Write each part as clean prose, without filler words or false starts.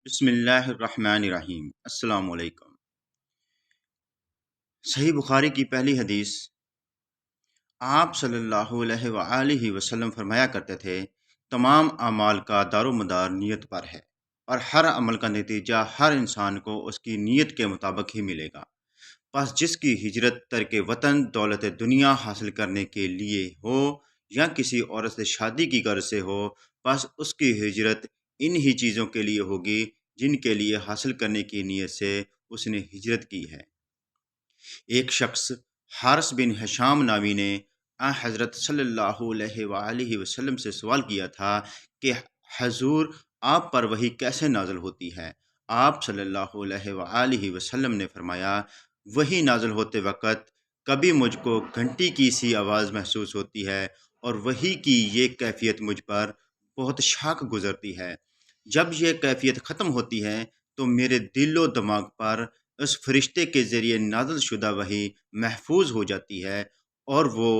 بسم اللہ الرحمن الرحیم۔ السلام علیکم۔ صحیح بخاری کی پہلی حدیث، آپ صلی اللہ علیہ وآلہ وسلم فرمایا کرتے تھے، تمام اعمال کا دار و مدار نیت پر ہے، اور ہر عمل کا نتیجہ ہر انسان کو اس کی نیت کے مطابق ہی ملے گا۔ پس جس کی ہجرت ترک وطن دولت دنیا حاصل کرنے کے لیے ہو یا کسی عورت سے شادی کی غرض سے ہو، پس اس کی ہجرت ان ہی چیزوں کے لیے ہوگی جن کے لیے حاصل کرنے کی نیت سے اس نے ہجرت کی ہے۔ ایک شخص حارث بن حشام نامی نے حضرت صلی اللہ علیہ وآلہ وسلم سے سوال کیا تھا کہ حضور، آپ پر وحی کیسے نازل ہوتی ہے؟ آپ صلی اللہ علیہ وآلہ وسلم نے فرمایا، وحی نازل ہوتے وقت کبھی مجھ کو گھنٹی کی سی آواز محسوس ہوتی ہے، اور وحی کی یہ کیفیت مجھ پر بہت شاق گزرتی ہے۔ جب یہ کیفیت ختم ہوتی ہے تو میرے دل و دماغ پر اس فرشتے کے ذریعے نازل شدہ وحی محفوظ ہو جاتی ہے، اور وہ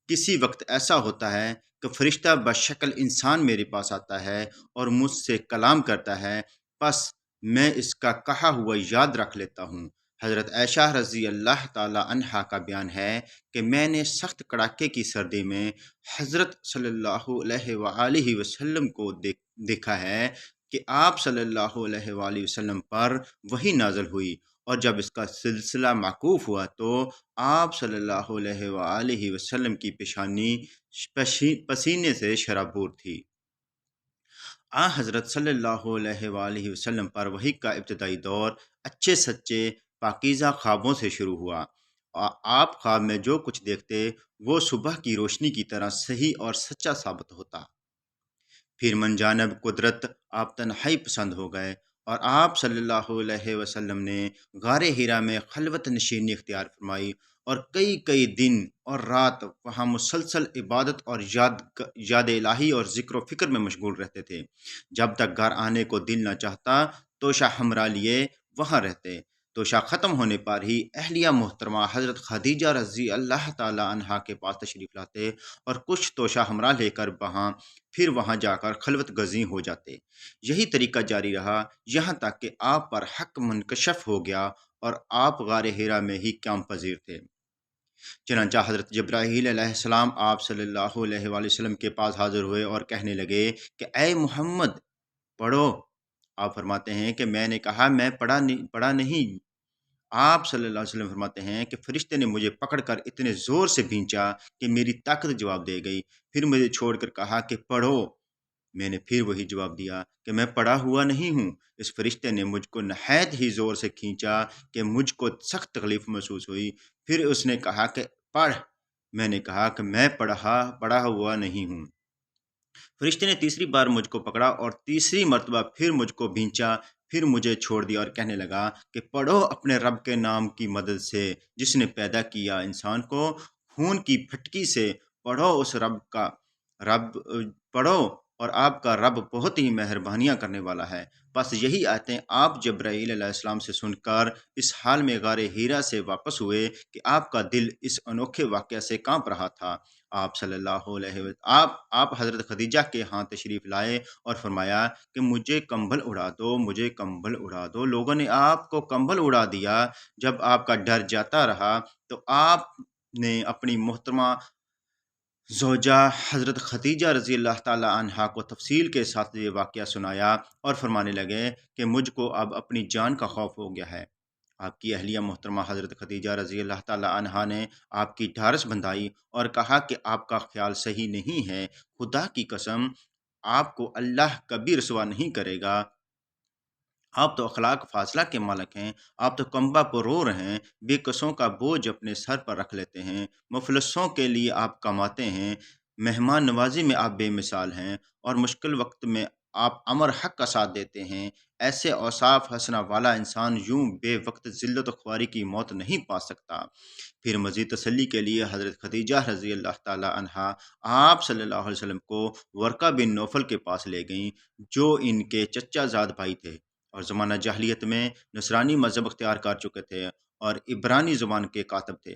کسی وقت ایسا ہوتا ہے کہ فرشتہ بشکل انسان میرے پاس آتا ہے اور مجھ سے کلام کرتا ہے، پس میں اس کا کہا ہوا یاد رکھ لیتا ہوں۔ حضرت عائشہ رضی اللہ تعالی عنہا کا بیان ہے کہ میں نے سخت کڑاکے کی سردی میں حضرت صلی اللہ علیہ وآلہ وسلم کو دیکھا ہے کہ آپ صلی اللہ علیہ وآلہ وسلم پر وحی نازل ہوئی، اور جب اس کا سلسلہ معکوف ہوا تو آپ صلی اللہ علیہ وآلہ وسلم کی پیشانی پسینے سے شرابور تھی۔ حضرت صلی اللہ علیہ وآلہ وسلم پر وحی کا ابتدائی دور اچھے سچے پاکیزہ خوابوں سے شروع ہوا۔ آپ خواب میں جو کچھ دیکھتے وہ صبح کی روشنی کی طرح صحیح اور سچا ثابت ہوتا۔ پھر من جانب قدرت آپ تنہائی پسند ہو گئے، اور آپ صلی اللہ علیہ وسلم نے غار ہیرا میں خلوت نشینی اختیار فرمائی، اور کئی دن اور رات وہاں مسلسل عبادت اور یاد الہی اور ذکر و فکر میں مشغول رہتے تھے۔ جب تک گھر آنے کو دل نہ چاہتا توشہ ہمراہ لیے وہاں رہتے۔ توشہ ختم ہونے پر ہی اہلیہ محترمہ حضرت خدیجہ رضی اللہ تعالی عنہا کے پاس تشریف لاتے، اور کچھ توشہ ہمراہ لے کر پھر وہاں جا کر خلوت گزیں ہو جاتے۔ یہی طریقہ جاری رہا یہاں تک کہ آپ پر حق منکشف ہو گیا اور آپ غار ہیرا میں ہی قیام پذیر تھے۔ چنانچہ حضرت جبرائیل علیہ السلام آپ صلی اللہ علیہ وآلہ وسلم کے پاس حاضر ہوئے اور کہنے لگے کہ اے محمد، پڑھو۔ آپ فرماتے ہیں کہ میں نے کہا میں پڑھا نہیں۔ آپ صلی اللہ علیہ وسلم فرماتے ہیں کہ فرشتے نے مجھے پکڑ کر اتنے زور سے بھینچا کہ میری طاقت جواب دے گئی، پھر مجھے چھوڑ کر کہا کہ پڑھو۔ میں نے پھر وہی جواب دیا کہ میں پڑھا ہوا نہیں ہوں۔ اس فرشتے نے مجھ کو نہایت ہی زور سے کھینچا کہ مجھ کو سخت تکلیف محسوس ہوئی، پھر اس نے کہا کہ پڑھ۔ میں نے کہا کہ میں پڑھا ہوا نہیں ہوں۔ فرشتے نے تیسری بار مجھ کو پکڑا اور تیسری مرتبہ پھر مجھ کو بھینچا، پھر مجھے چھوڑ دیا اور کہنے لگا کہ پڑھو اپنے رب کے نام کی مدد سے جس نے پیدا کیا انسان کو خون کی پھٹکی سے۔ پڑھو اس پڑھو اور آپ کا رب بہت ہی مہربانیاں کرنے والا ہے۔ بس یہی آیتیں آپ جبرائیل علیہ السلام سے سن کر اس حال میں غار ہیرا سے واپس ہوئے کہ آپ کا دل اس انوکھے واقعہ سے کانپ رہا تھا۔ آپ صلی اللہ علیہ وسلم آپ حضرت خدیجہ کے ہاں تشریف لائے اور فرمایا کہ مجھے کمبل اڑا دو، مجھے کمبل اڑا دو۔ لوگوں نے آپ کو کمبل اڑا دیا۔ جب آپ کا ڈر جاتا رہا تو آپ نے اپنی محترمہ زوجہ حضرت خدیجہ رضی اللہ تعالی عنہا کو تفصیل کے ساتھ یہ واقعہ سنایا اور فرمانے لگے کہ مجھ کو اب اپنی جان کا خوف ہو گیا ہے۔ آپ کی اہلیہ محترمہ حضرت خدیجہ رضی اللہ تعالی عنہا نے آپ کی ڈھارس بندھائی اور کہا کہ آپ کا خیال صحیح نہیں ہے، خدا کی قسم آپ کو اللہ کبھی رسوا نہیں کرے گا۔ آپ تو اخلاق فاضلہ کے مالک ہیں، آپ تو کمبا پرور ہیں، بے کسوں کا بوجھ اپنے سر پر رکھ لیتے ہیں، مفلسوں کے لیے آپ کماتے ہیں، مہمان نوازی میں آپ بے مثال ہیں، اور مشکل وقت میں آپ امر حق کا ساتھ دیتے ہیں۔ ایسے اوصاف حسنہ والا انسان یوں بے وقت ذلت و خواری کی موت نہیں پا سکتا۔ پھر مزید تسلی کے لیے حضرت خدیجہ رضی اللہ تعالی عنہا آپ صلی اللہ علیہ وسلم کو ورقہ بن نوفل کے پاس لے گئیں، جو ان کے چچا زاد بھائی تھے اور زمانہ جاہلیت میں نصرانی مذہب اختیار کر چکے تھے اور عبرانی زبان کے کاتب تھے۔